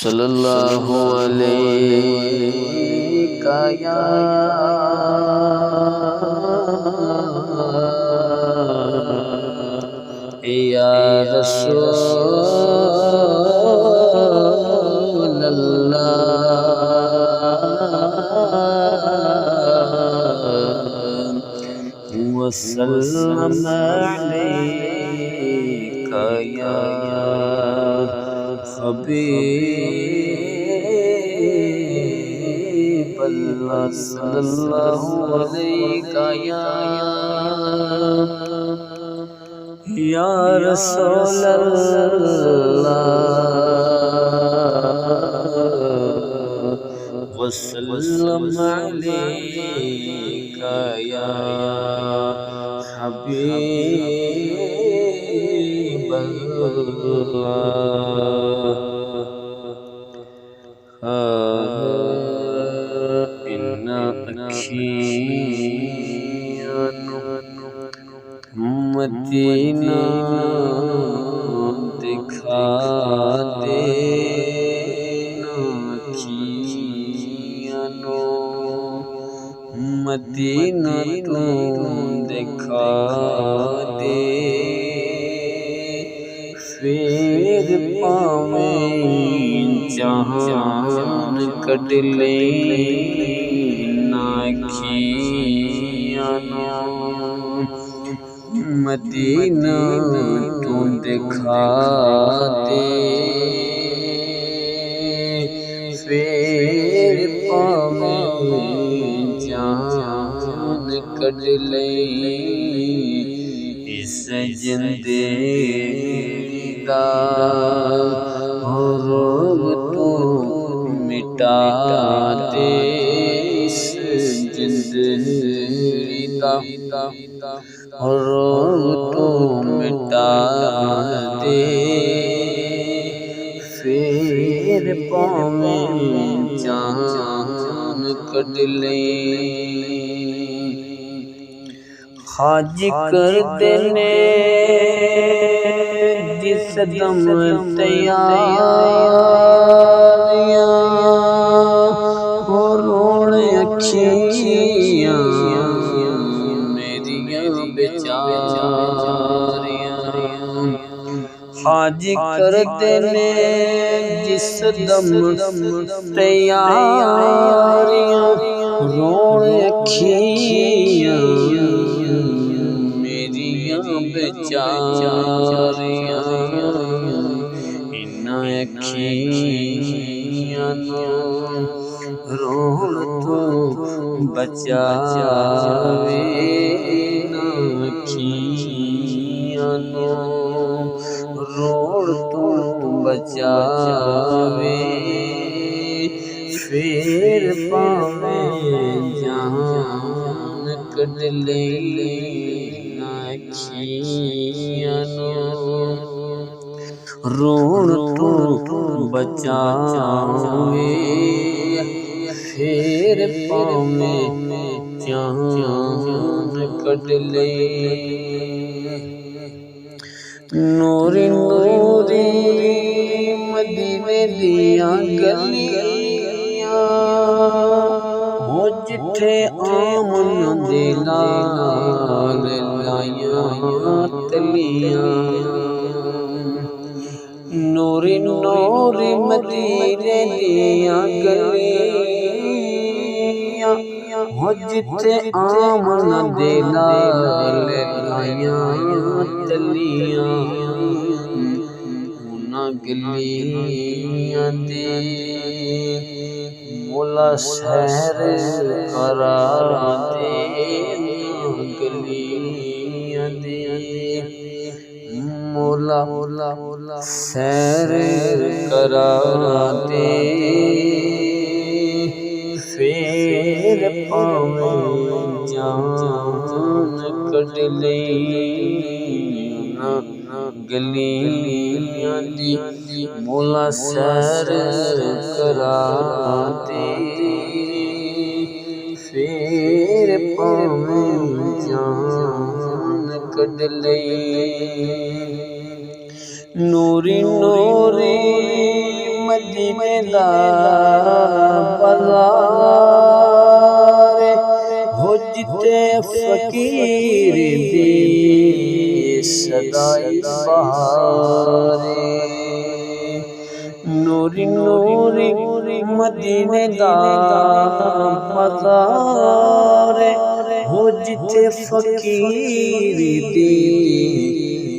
सल्लल्लाहु अलैका या रसूलल्लाह वसल्लम अलैका या हबीबल्लाह सल्लल्लाहु अलैका या रसूलल्लाह वसल्लम अलैका या हबीबल्लाह। इन्ना अखियाँ मदीना दिखा दे, मदीना तू दिखा दे, फिर पावें जहान कट ले ना अखियाँ मदीना तू दिखा दे, फिर पावें जान कट ले इस जिंदगी दा रोग तू मिटा दे, इस जिंदगी दा रोग तू मिटा दे, फिर पावें जान कट ले। हाजी कर देने जिस दम तैयारियां हो रोने अखियाँ मेरियां बेचारियां। हाजी कर देने जिस दम तैयारियां रोने अखियाँ मेरियां बेचारियां। इन्ना अखियाँ रोण तो बचावे, ना अखियाँ रोण तो बचावे, फिर पावें जान कट ले ना अखियाँ रोण तो बचावे, फिर पावें जान कट ले। नूरी नूरी मदीने दियां गलियां हो जिथे आमन दे नाल लाइयां तलियां। नूरी नूरी मदीने दियां गलियां हो जिथे आमन दे नाल लाइयां तलियां। उन्हां गलियां दे मौला सैर करा दे, गलियां दे मौला सैर करा दे, फिर पावें जान कट ले ना गलियां दी मौला सैर करा दे, फिर पावें जान कट ले। नूरी नूरी मदीने दा बाज़ार हो जिते फ़कीर दी सदाई बहार नूरी नूरी मदीने दा बाज़ार हो जिते फ़कीर दी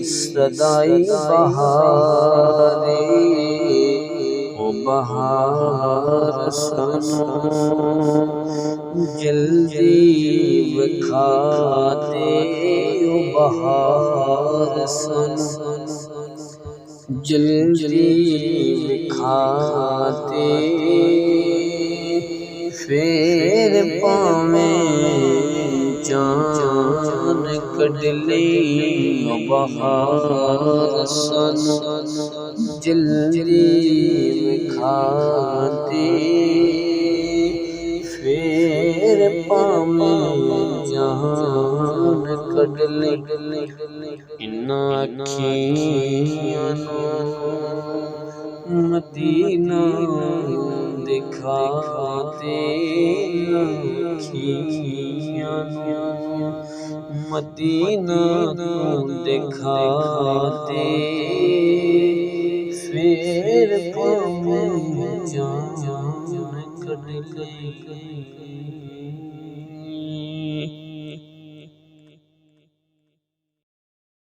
सदाई बहार ओ बहार सुनो जल्दी विखा दे ओ बहार सुनो जल्दी विखा दे फिर पावें जान कढ़ ले ओ बहार सुनो जल्दी विखा दे फिर पावें जान कढ़ ले इन्ना अखियां मदीना दिखा दे अखियां मदीना दिखा दे फिर पावें जान कढ़ ले।